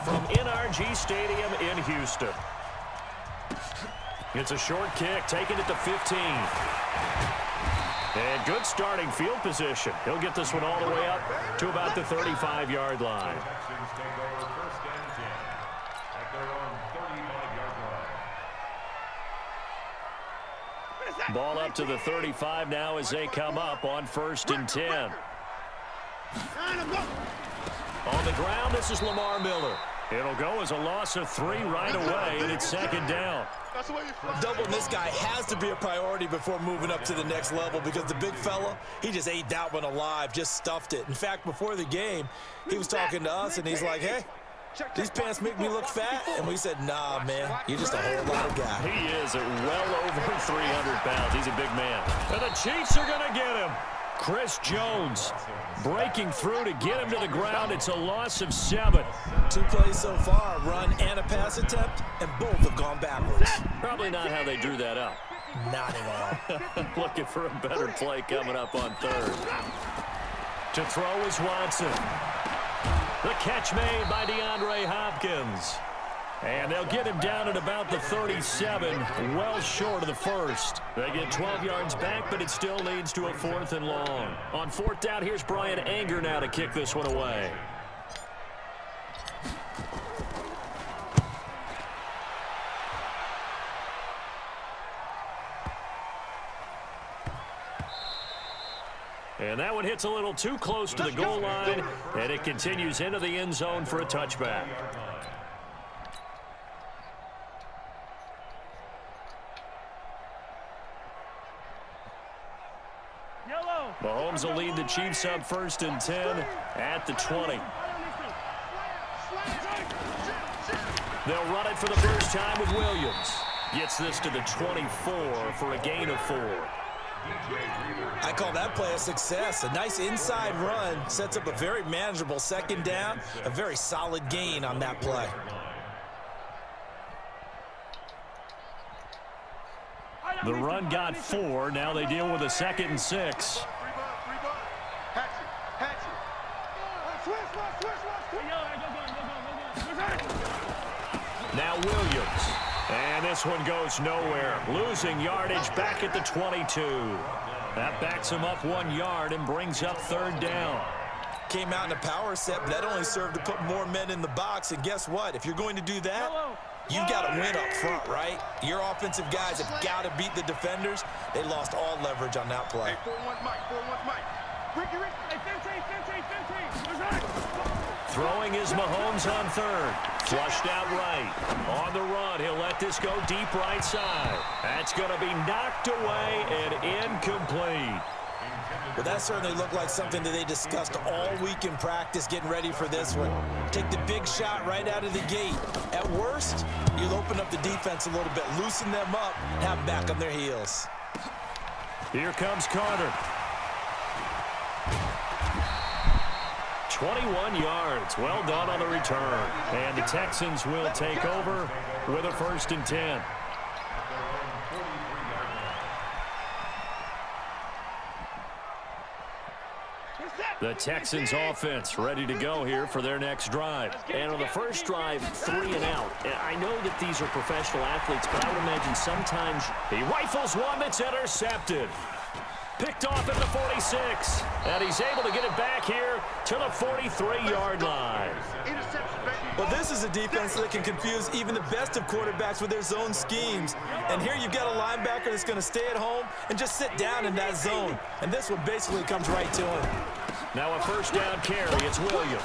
from NRG Stadium in Houston. It's a short kick, taking it to 15. And good starting field position. He'll get this one all the way up to about the 35-yard line. Ball up to the 35 now as they come up on 1st and 10. On the ground, this is Lamar Miller. It'll go as a loss of 3 right away, and it's 2nd down. Doubling this guy has to be a priority before moving up to the next level, because the big fella, he just ate that one alive, just stuffed it. In fact, before the game, he was talking to us, and he's like, hey, these pants make me look fat. And we said, nah, man, you're just a whole lot of guy. He is at well over 300 pounds. He's a big man. And the Chiefs are going to get him. Chris Jones breaking through to get him to the ground. It's a loss of 7. 2 plays so far, a run and a pass attempt, and both have gone backwards. Probably not how they drew that up. Not at all. Looking for a better play coming up on 3rd. To throw is Watson. The catch made by DeAndre Hopkins. And they'll get him down at about the 37, well short of the 1st. They get 12 yards back, but it still leads to a 4th and long. On 4th down, here's Brian Anger now to kick this one away. And that one hits a little too close to the goal line, and it continues into the end zone for a touchback. Mahomes will lead the Chiefs up 1st and 10 at the 20. They'll run it for the first time with Williams. Gets this to the 24 for a gain of 4. I call that play a success. A nice inside run sets up a very manageable 2nd down, a very solid gain on that play. The run got 4. Now they deal with a 2nd and 6. Now Williams. And this one goes nowhere. Losing yardage back at the 22. That backs him up 1 yard and brings up 3rd down. Came out in a power set, but that only served to put more men in the box. And guess what? If you're going to do that, you've got to win up front, right? Your offensive guys have got to beat the defenders. They lost all leverage on that play. Throwing is Mahomes on 3rd. Flushed out right. On the run, he'll let this go deep right side. That's going to be knocked away and incomplete. Well, that certainly looked like something that they discussed all week in practice, getting ready for this one. Take the big shot right out of the gate. At worst, you'll open up the defense a little bit, loosen them up, have them back on their heels. Here comes Carter. 21 yards. Well done on the return. And the Texans will take over with a 1st and 10. The Texans offense ready to go here for their next drive. And on the first drive, 3 and out. I know that these are professional athletes, but I would imagine sometimes he rifles one that's intercepted. Picked off at the 46. And he's able to get it back here to the 43-yard line. Well, this is a defense that can confuse even the best of quarterbacks with their zone schemes. And here you've got a linebacker that's going to stay at home and just sit down in that zone. And this one basically comes right to him. Now a 1st down carry. It's Williams.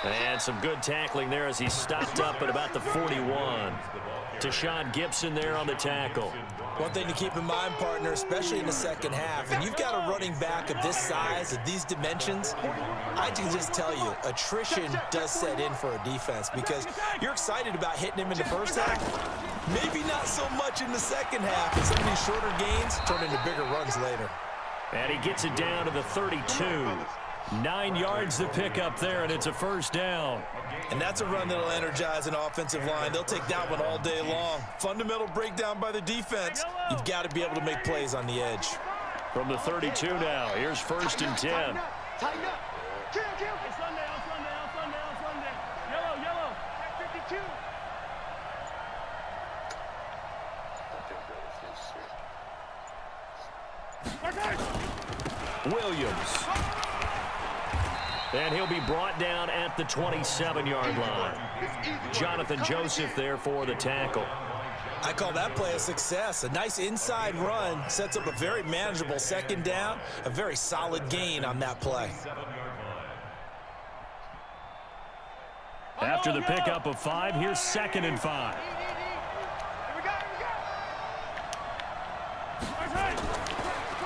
And some good tackling there as he stopped up at about the 41. Tashawn Gibson there on the tackle. One thing to keep in mind, partner, especially in the second half, and you've got a running back of this size, of these dimensions, I can just tell you, attrition does set in for a defense because you're excited about hitting him in the first half, maybe not so much in the second half, and some of these shorter gains turn into bigger runs later. And he gets it down to the 32. 9 yards to pick up there, and it's a 1st down. And that's a run that'll energize an offensive line. They'll take that one all day long. Fundamental breakdown by the defense. You've got to be able to make plays on the edge. From the 32 now, here's 1st and 10. Williams. And he'll be brought down at the 27-yard line. Jonathan Joseph there for the tackle. I call that play a success. A nice inside run sets up a very manageable second down. A very solid gain on that play. After the pickup of 5, here's 2nd and 5.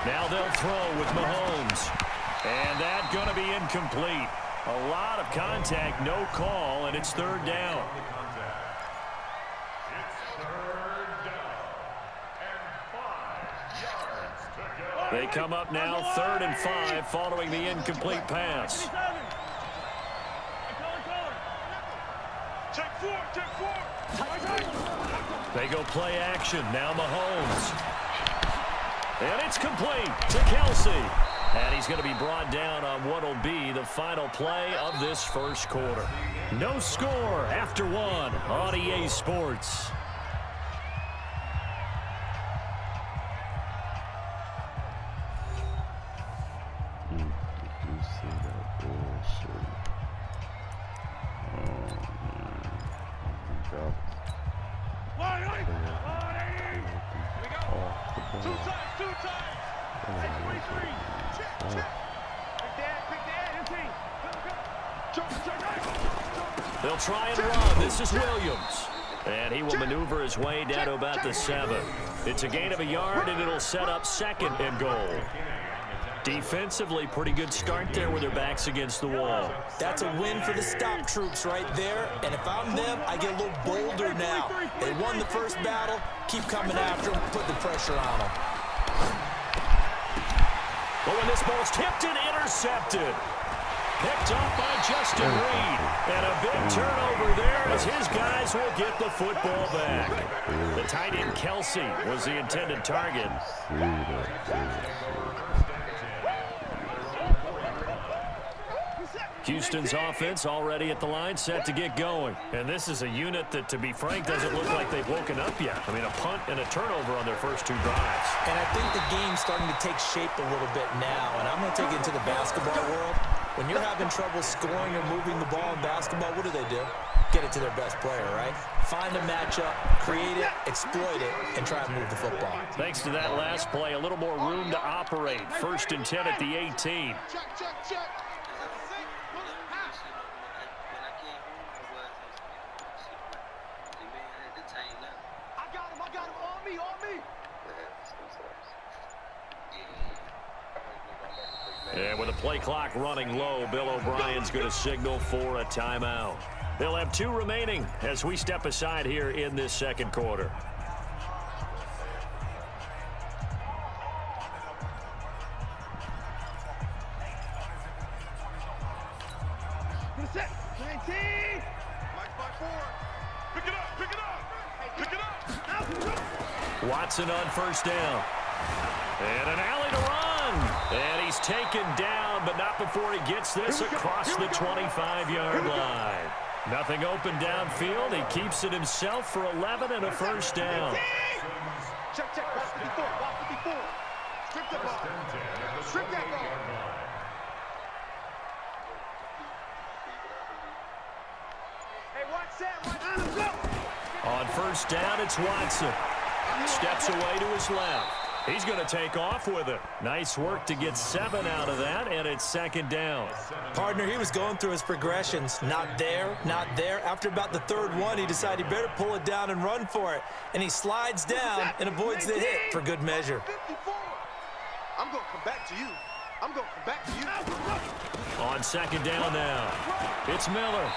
Now they'll throw with Mahomes. And that's going to be incomplete. A lot of contact, no call, and it's 3rd down. They come up now 3rd and 5 following the incomplete pass. They go play action. Now Mahomes. And it's complete to Kelsey. And he's going to be brought down on what will be the final play of this first quarter. No score after 1 on EA Sports. They'll try and run. This is Williams. And he will maneuver his way down to about the 7. It's a gain of a yard, and it'll set up 2nd and goal. Defensively, pretty good start there with their backs against the wall. That's a win for the stop troops right there. And if I'm them, I get a little bolder now. They won the first battle. Keep coming after them. Put the pressure on them. But when this ball's tipped and intercepted. Picked up by Justin Reed. And a big turnover there as his guys will get the football back. The tight end Kelsey was the intended target. Houston's offense already at the line, set to get going. And this is a unit that, to be frank, doesn't look like they've woken up yet. I mean, a punt and a turnover on their first 2 drives. And I think the game's starting to take shape a little bit now. And I'm going to take it into the basketball world. When you're having trouble scoring or moving the ball in basketball, what do? Get it to their best player, right? Find a matchup, create it, exploit it, and try and move the football. Thanks to that last play, a little more room to operate. 1st and 10 at the 18. And with the play clock running low, Bill O'Brien's going to signal for a timeout. They'll have 2 remaining as we step aside here in this second quarter. Watson on 1st down. And an alley to run. And he's taken down, but not before he gets this across the 25-yard line. Nothing open downfield. He keeps it himself for 11 and a 1st down. Check, ball 54, ball 54. Strip the ball. Strip that ball. Hey, watch that. On 1st down, it's Watson. Steps away to his left. He's going to take off with it. Nice work to get 7 out of that, and it's 2nd down. Partner, he was going through his progressions. Not there, not there. After about the 3rd one, he decided he better pull it down and run for it. And he slides down and avoids the hit for good measure. 54. I'm going to come back to you. I'm going to come back to you. On 2nd down now, it's Miller.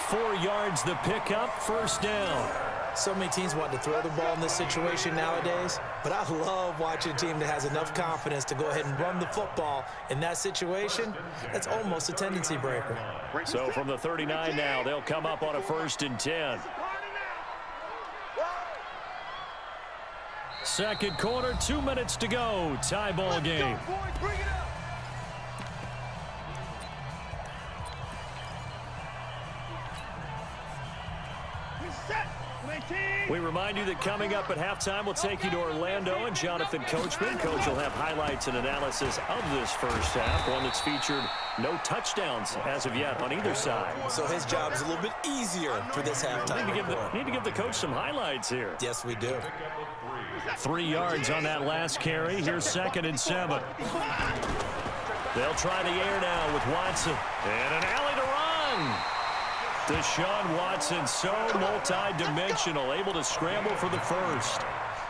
4 yards the pickup, 1st down. So many teams want to throw the ball in this situation nowadays, but I love watching a team that has enough confidence to go ahead and run the football in that situation. That's almost a tendency breaker. So from the 39 now, they'll come up on a 1st and 10. Second quarter, 2 minutes to go. Tie ball game. We remind you that coming up at halftime, we'll take you to Orlando and Jonathan Coachman. Coach will have highlights and analysis of this first half, one that's featured no touchdowns as of yet on either side. So his job's a little bit easier for this halftime. Need to give the coach some highlights here. Yes, we do. 3 yards on that last carry. Here's 2nd and 7. They'll try the air now with Watson. And an alley to run. Deshaun Watson, so multi-dimensional, able to scramble for the first.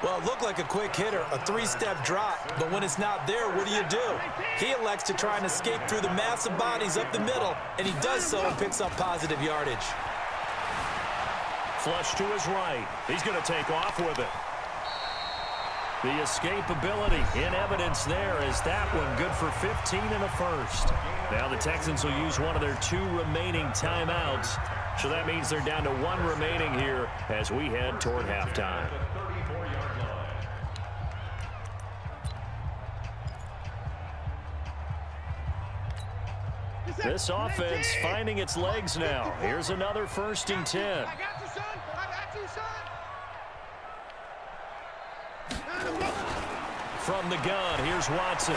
Well, it looked like a quick hitter, a 3-step drop, but when it's not there, what do? He elects to try and escape through the massive bodies up the middle, and he does so and picks up positive yardage. Flush to his right. He's going to take off with it. The escapability in evidence there is that one good for 15 and a first. Now the Texans will use one of their 2 remaining timeouts. So that means they're down to 1 remaining here as we head toward halftime. This offense finding its legs now. Here's another 1st and 10. I got you, son. I got you, son. From the gun, here's Watson.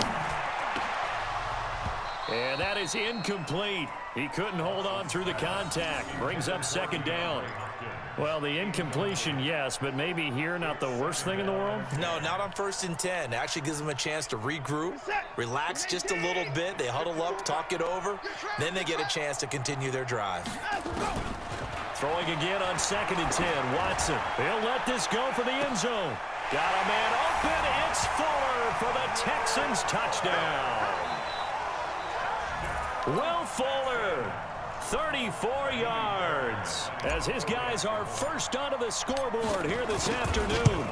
And that is incomplete. He couldn't hold on through the contact. Brings up 2nd down. Well, the incompletion, yes, but maybe here not the worst thing in the world? No, not on 1st and 10. Actually gives them a chance to regroup, relax just a little bit. They huddle up, talk it over. Then they get a chance to continue their drive. Throwing again on 2nd and 10. Watson, he'll let this go for the end zone. Got a man open. It's Fuller for the Texans touchdown. Will Fuller, 34 yards, as his guys are first onto the scoreboard here this afternoon.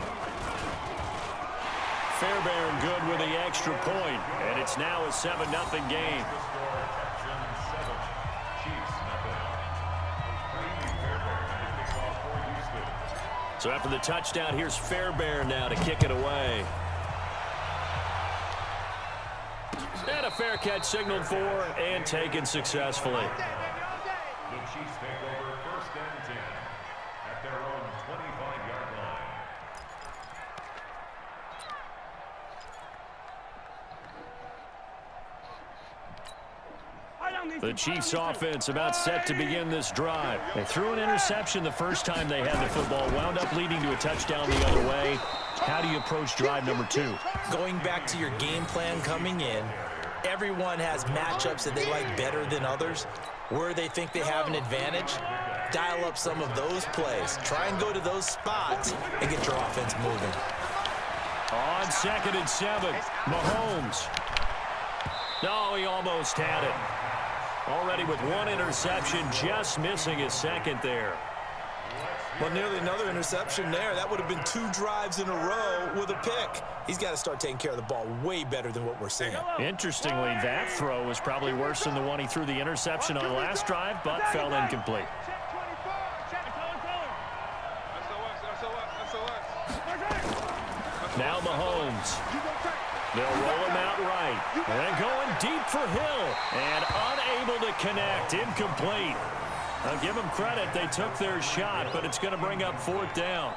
Fairbairn good with the extra point, and it's now a 7-0 game. So after the touchdown, here's Fairbairn now to kick it away. And a fair catch signaled for and taken successfully. The Chiefs take over 1st and 10 at their own 25-yard line. The Chiefs offense about set to begin this drive. They threw an interception the first time they had the football, wound up leading to a touchdown the other way. How do you approach drive number 2? Going back to your game plan coming in, everyone has matchups that they like better than others. Where they think they have an advantage, dial up some of those plays. Try and go to those spots and get your offense moving. On 2nd and 7, Mahomes. No, he almost had it. Already with 1 interception, just missing his 2nd there. Well, nearly another interception there. That would have been 2 drives in a row with a pick. He's got to start taking care of the ball way better than what we're seeing. Interestingly, that throw was probably worse than the one he threw the interception on last drive, but fell incomplete. Now Mahomes. They'll roll him out right. And going deep for Hill. And unable to connect. Incomplete. I'll give them credit. They took their shot, but it's going to bring up 4th down.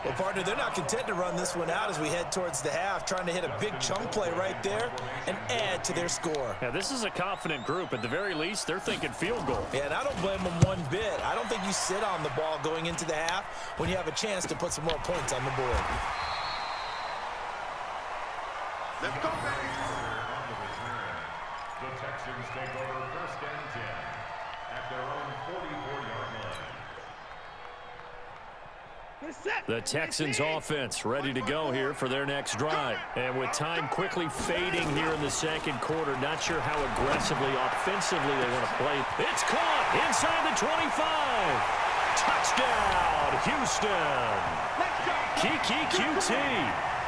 Well, partner, they're not content to run this one out as we head towards the half, trying to hit a big chunk play right there and add to their score. Yeah, this is a confident group. At the very least, they're thinking field goal. Yeah, and I don't blame them one bit. I don't think you sit on the ball going into the half when you have a chance to put some more points on the board. Let's go, baby. The Texans take over 1st and 10 at their own 44-yard line. The Texans offense ready to go here for their next drive. And with time quickly fading here in the 2nd quarter, not sure how aggressively, offensively they want to play. It's caught inside the 25. Touchdown, Houston. Kiki QT.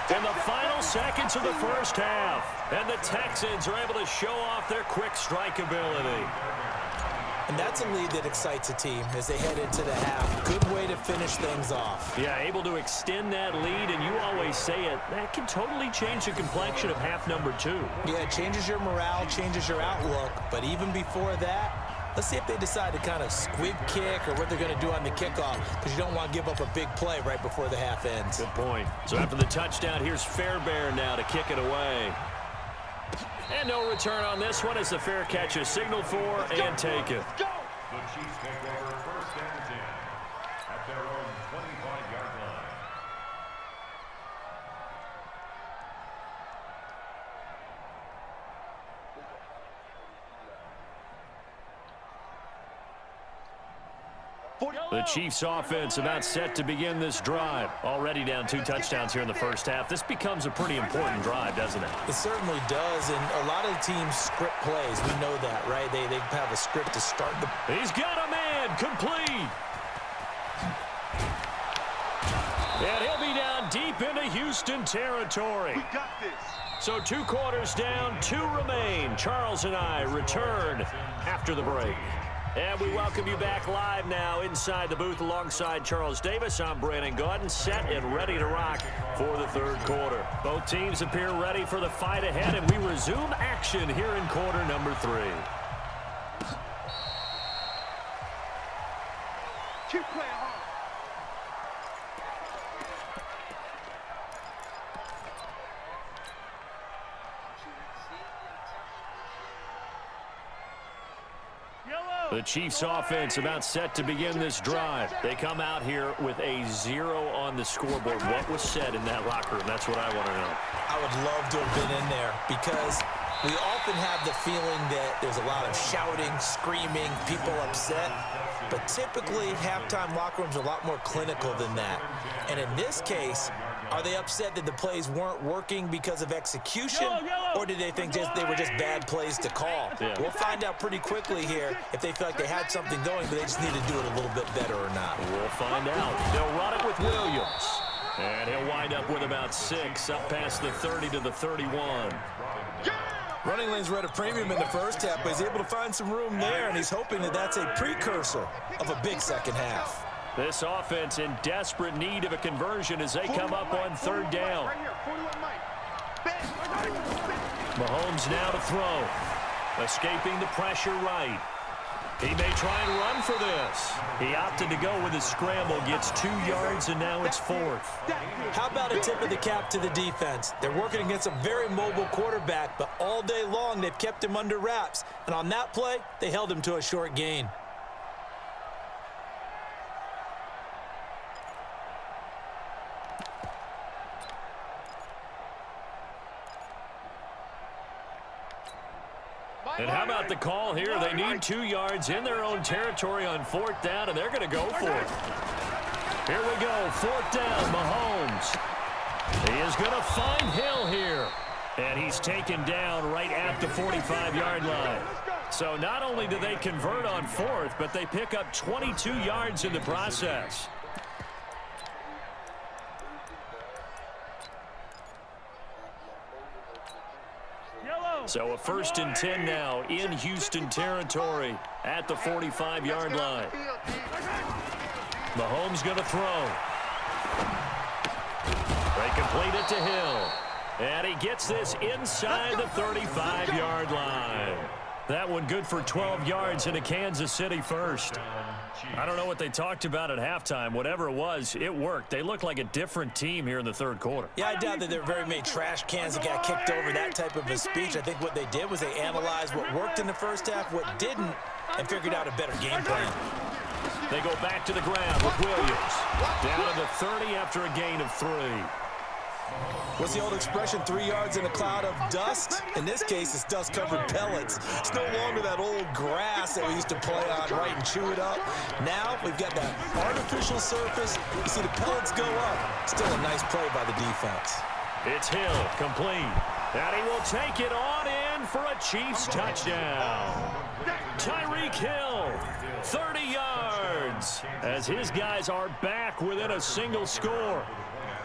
In the final seconds of the first half. And the Texans are able to show off their quick strike ability. And that's a lead that excites a team as they head into the half. Good way to finish things off. Yeah, able to extend that lead, and you always say it, that can totally change the complexion of half number 2. Yeah, it changes your morale, changes your outlook. But even before that, Let's see if they decide to kind of squib kick or what they're going to do on the kickoff, because you don't want to give up a big play right before the half ends. Good point. So after the touchdown, here's Fairbairn now to kick it away. And no return on this one as the fair catch is signaled for and taken. The Chiefs take over first and 10 at their own 25-yard line. The Chiefs offense about set to begin this drive. Already down 2 touchdowns here in the first half. This becomes a pretty important drive, doesn't it? It certainly does, and a lot of teams script plays. We know that, right? They have a script to start the... He's got a man, complete. And he'll be down deep into Houston territory. We got this. So 2 quarters down, 2 remain. Charles and I return after the break. And we welcome you back live now inside the booth alongside Charles Davis. I'm Brandon Gaudin, set and ready to rock for the third quarter. Both teams appear ready for the fight ahead, and we resume action here in quarter number 3. Keep playing hard. The Chiefs offense about set to begin this drive. They come out here with a 0 on the scoreboard. What was said in that locker room? That's what I want to know. I would love to have been in there, because we often have the feeling that there's a lot of shouting, screaming, people upset. But typically, halftime locker rooms are a lot more clinical than that. And in this case, are they upset that the plays weren't working because of execution, or did they think they were just bad plays to call? Yeah. We'll find out pretty quickly here if they feel like they had something going, but they just need to do it a little bit better or not. We'll find out. They'll run it with Williams. And he'll wind up with about 6, up past the 30 to the 31. Running lanes were at a premium in the first half, but he's able to find some room there, and he's hoping that that's a precursor of a big second half. This offense in desperate need of a conversion as they come up on 3rd down. Right here, 41 Mike. Mahomes now to throw. Escaping the pressure right. He may try and run for this. He opted to go with his scramble, gets 2 yards, and now it's 4th. How about a tip of the cap to the defense? They're working against a very mobile quarterback, but all day long they've kept him under wraps. And on that play, they held him to a short gain. And how about the call here? They need 2 yards in their own territory on 4th down, and they're going to go for it. Here we go, 4th down, Mahomes. He is going to find Hill here. And he's taken down right at the 45-yard line. So not only do they convert on 4th, but they pick up 22 yards in the process. So a 1st and 10 now in Houston territory at the 45-yard line. Mahomes going to throw. They complete it to Hill. And he gets this inside the 35-yard line. That one good for 12 yards into Kansas City first. I don't know what they talked about at halftime. Whatever it was, it worked. They look like a different team here in the 3rd quarter. Yeah, I doubt that there were very many trash cans that got kicked over, that type of a speech. I think what they did was they analyzed what worked in the first half, what didn't, and figured out a better game plan. They go back to the ground with Williams. Down to the 30 after a gain of 3. What's the old expression, 3 yards in a cloud of dust? In this case, it's dust-covered pellets. It's no longer that old grass that we used to play on, right, and chew it up. Now we've got that artificial surface. You see the pellets go up. Still a nice play by the defense. It's Hill, complete. And he will take it on in for a Chiefs touchdown. Tyreek Hill, 30 yards, as his guys are back within a single score.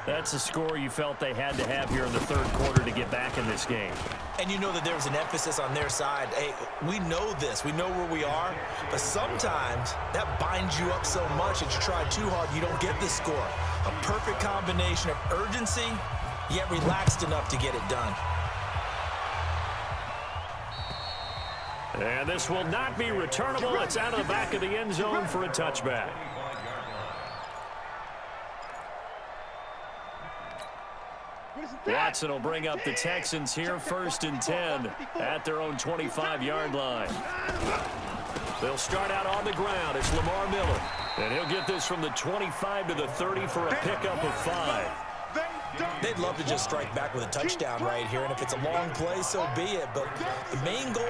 That's a score you felt they had to have here in the 3rd quarter to get back in this game. And you know that there was an emphasis on their side. Hey, we know this. We know where we are. But sometimes that binds you up so much that you try too hard, you don't get the score. A perfect combination of urgency, yet relaxed enough to get it done. And this will not be returnable. It's out of the back of the end zone for a touchback. Watson will bring up the Texans here, 1st and 10 at their own 25-yard line. They'll start out on the ground. It's Lamar Miller. And he'll get this from the 25 to the 30 for a pickup of 5. They'd love to just strike back with a touchdown right here, and if it's a long play, so be it. But the main goal,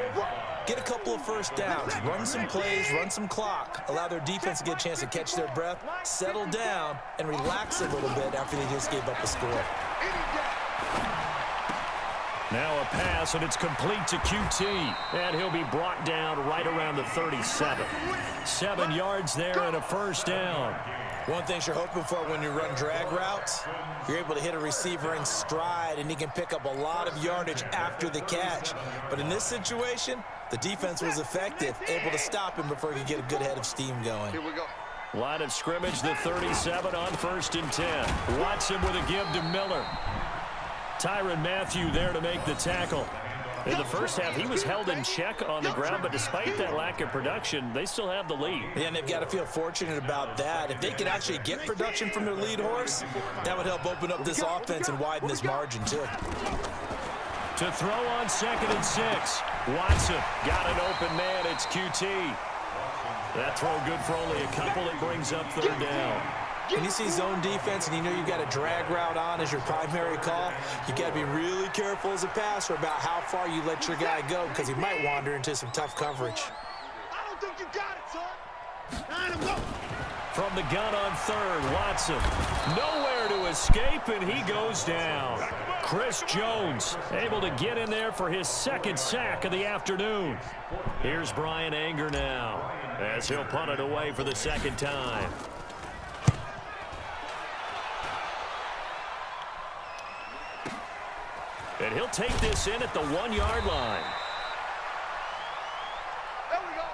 get a couple of first downs, run some plays, run some clock, allow their defense to get a chance to catch their breath, settle down, and relax a little bit after they just gave up a score. Now a pass, and it's complete to QT. And he'll be brought down right around the 37. 7 yards there and a first down. One thing you're hoping for when you run drag routes, you're able to hit a receiver in stride, and he can pick up a lot of yardage after the catch. But in this situation, the defense was effective, able to stop him before he could get a good head of steam going. Here we go. Line of scrimmage, the 37 on 1st and 10. Watson with a give to Miller. Tyrann Mathieu there to make the tackle. In the first half, he was held in check on the ground, but despite that lack of production, they still have the lead. Yeah, and they've got to feel fortunate about that. If they could actually get production from their lead horse, that would help open up this offense and widen this margin, too. To throw on 2nd and 6. Watson got an open man. It's QT. That throw good for only a couple. It brings up 3rd down. When you see zone defense and you know you've got a drag route on as your primary call, you got to be really careful as a passer about how far you let your guy go, because he might wander into some tough coverage. I don't think you got it, son. Let him go. From the gun on 3rd, Watson. Nowhere to escape, and he goes down. Chris Jones able to get in there for his 2nd sack of the afternoon. Here's Brian Anger now as he'll punt it away for the 2nd time. And he'll take this in at the 1-yard line. There we go.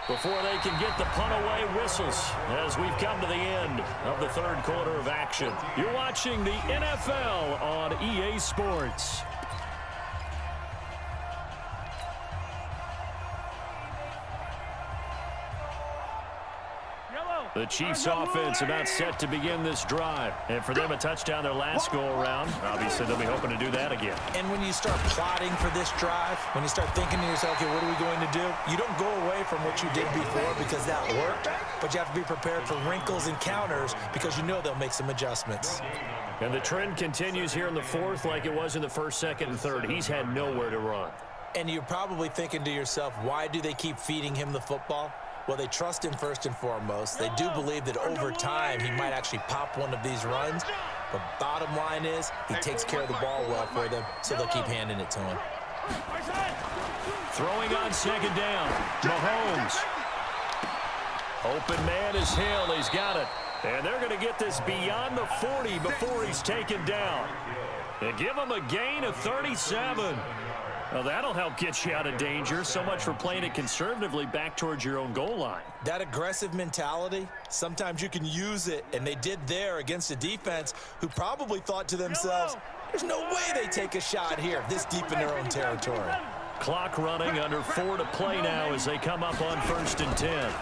Before they can get the punt away, whistles as we've come to the end of the 3rd quarter of action. You're watching the NFL on EA Sports. The Chiefs offense about set to begin this drive. And for them, a touchdown their last go-around. Obviously, they'll be hoping to do that again. And when you start plotting for this drive, when you start thinking to yourself, okay, what are we going to do? You don't go away from what you did before because that worked, but you have to be prepared for wrinkles and counters because you know they'll make some adjustments. And the trend continues here in the 4th like it was in the 1st, 2nd, and 3rd. He's had nowhere to run. And you're probably thinking to yourself, why do they keep feeding him the football? Well, they trust him first and foremost. They do believe that over time he might actually pop one of these runs. But bottom line is he takes care of the ball well for them, so they'll keep handing it to him. Throwing on 2nd down. Mahomes. Open man is Hill. He's got it. And they're going to get this beyond the 40 before he's taken down. They give him a gain of 37. Well, that'll help get you out of danger. So much for playing it conservatively back towards your own goal line. That aggressive mentality, sometimes you can use it, and they did there against a defense who probably thought to themselves, there's no way they take a shot here this deep in their own territory. Clock running, under 4 to play now as they come up on 1st and 10.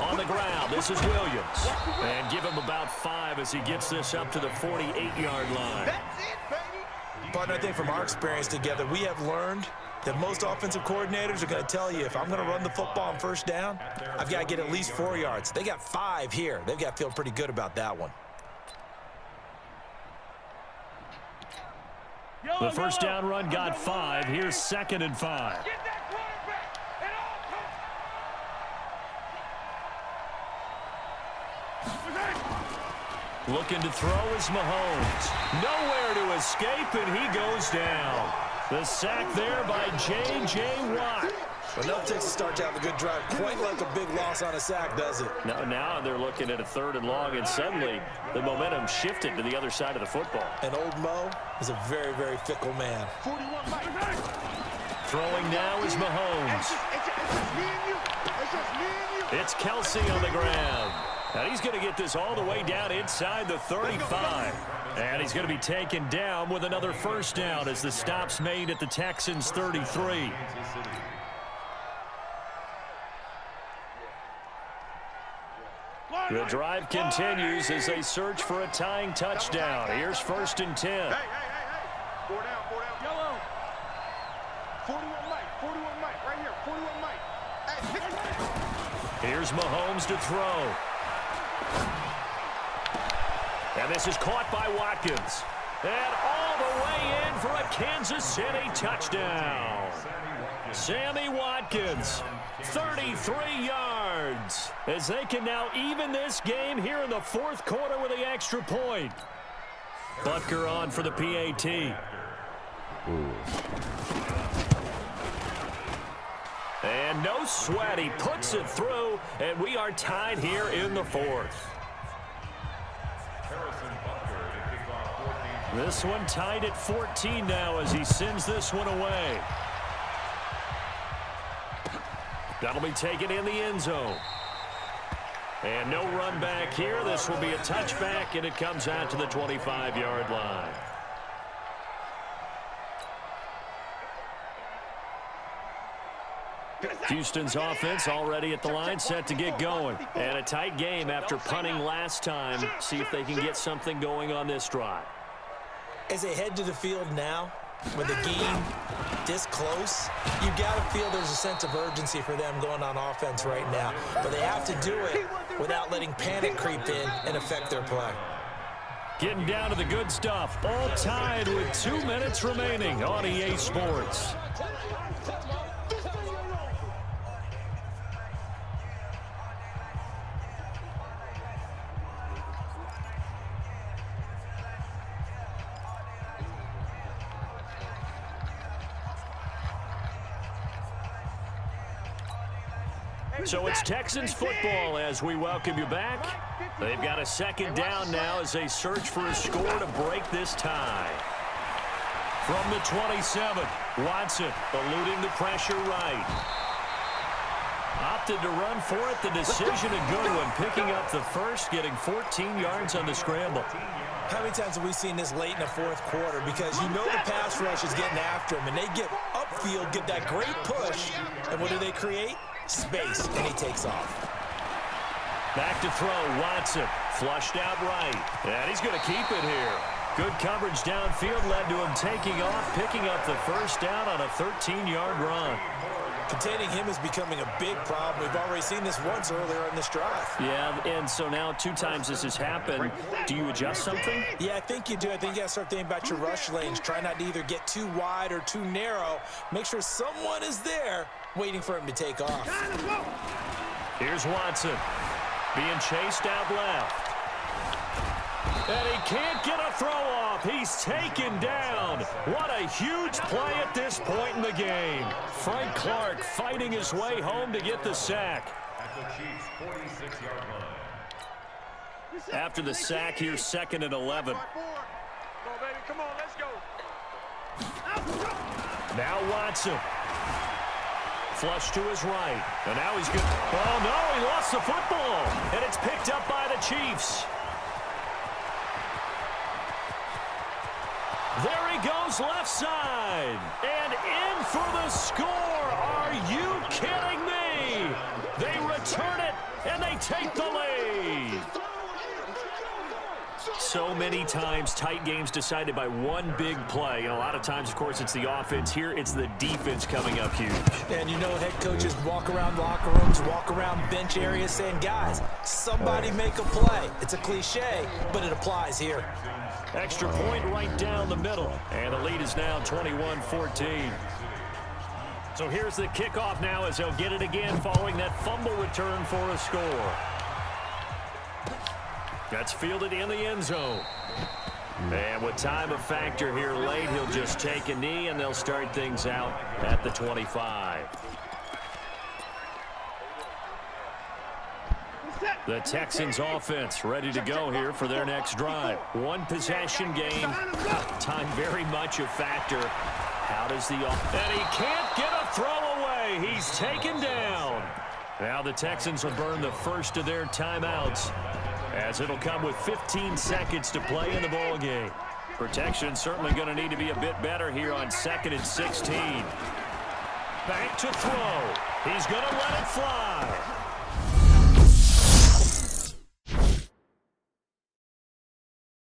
On the ground, this is Williams. And give him about 5 as he gets this up to the 48-yard line. That's it, baby. But I think from our experience together, we have learned that most offensive coordinators are going to tell you, if I'm going to run the football on 1st down, I've got to get at least 4 yards. They got 5 here. They've got to feel pretty good about that one. The 1st down run got 5. Here's 2nd and 5. Get that quarterback and all. Looking to throw is Mahomes. Nowhere to escape, and he goes down. The sack there by J.J. Watt. But enough takes a start to have a good drive. Quite like a big loss on a sack, does it? Now they're looking at a 3rd and long, and suddenly the momentum shifted to the other side of the football. And old Mo is a very, very fickle man. 41 Mike. Throwing now is Mahomes. It's just me and you. It's just me and you. It's Kelsey on the ground. And he's going to get this all the way down inside the 35. And he's going to be taken down with another 1st down as the stop's made at the Texans' 33. The drive continues as they search for a tying touchdown. Here's 1st and 10. Hey. 4 down. Yellow. 41 Mike, right here. 41 Mike. Hey. Here's Mahomes to throw. And this is caught by Watkins. And all the way in for a Kansas City touchdown. Sammy Watkins, 33 yards, as they can now even this game here in the 4th quarter with the extra point. Butker on for the PAT. And no sweat, he puts it through, and we are tied here in the 4th. This one tied at 14 now as he sends this one away. That'll be taken in the end zone. And no run back here. This will be a touchback, and it comes out to the 25-yard line. Houston's offense already at the line, set to get going. And a tight game after punting last time. See if they can get something going on this drive. As they head to the field now, with the game this close, you got to feel there's a sense of urgency for them going on offense right now. But they have to do it without letting panic creep in and affect their play. Getting down to the good stuff. All tied with 2 minutes remaining on EA Sports. So it's Texans football as we welcome you back. They've got a 2nd down now as they search for a score to break this tie. From the 27, Watson eluding the pressure right. Opted to run for it. The decision a good one. Picking up the first, getting 14 yards on the scramble. How many times have we seen this late in the 4th quarter? Because you know the pass rush is getting after him, and they get upfield, get that great push, and what do they create? Space, and he takes off. Back to throw, Watson, flushed out right, and he's going to keep it here. Good coverage downfield led to him taking off, picking up the first down on a 13-yard run. Containing him is becoming a big problem. We've already seen this once earlier in this drive. Yeah, and so now 2 times this has happened. Do you adjust something? Yeah, I think you do. I think you got to start thinking about your rush lanes. Try not to either get too wide or too narrow. Make sure someone is there waiting for him to take off. Here's Watson being chased out left. And he can't get a throw off. He's taken down. What a huge play at this point in the game. Frank Clark fighting his way home to get the sack. At the Chiefs' 46-yard line. After the sack, here's 2nd and 11. Come on, let's go. Now Watson. Flush to his right. And now he's good. Oh, no, he lost the football. And it's picked up by the Chiefs. There he goes left side. And in for the score. Are you kidding me? They return it, and they take the lead. So many times, tight games decided by one big play. And a lot of times, of course, it's the offense. Here, it's the defense coming up huge. And you know head coaches walk around locker rooms, walk around bench areas saying, guys, somebody make a play. It's a cliche, but it applies here. Extra point right down the middle. And the lead is now 21-14. So here's the kickoff now as they'll get it again following that fumble return for a score. That's fielded in the end zone. And with time a factor here late, he'll just take a knee, and they'll start things out at the 25. The Texans offense ready to go here for their next drive. One possession game. Time very much a factor. How does the and he can't get a throw away. He's taken down. Now the Texans will burn the first of their timeouts, as it'll come with 15 seconds to play in the ball game. Protection certainly going to need to be a bit better here on 2nd and 16. Back to throw. He's going to let it fly.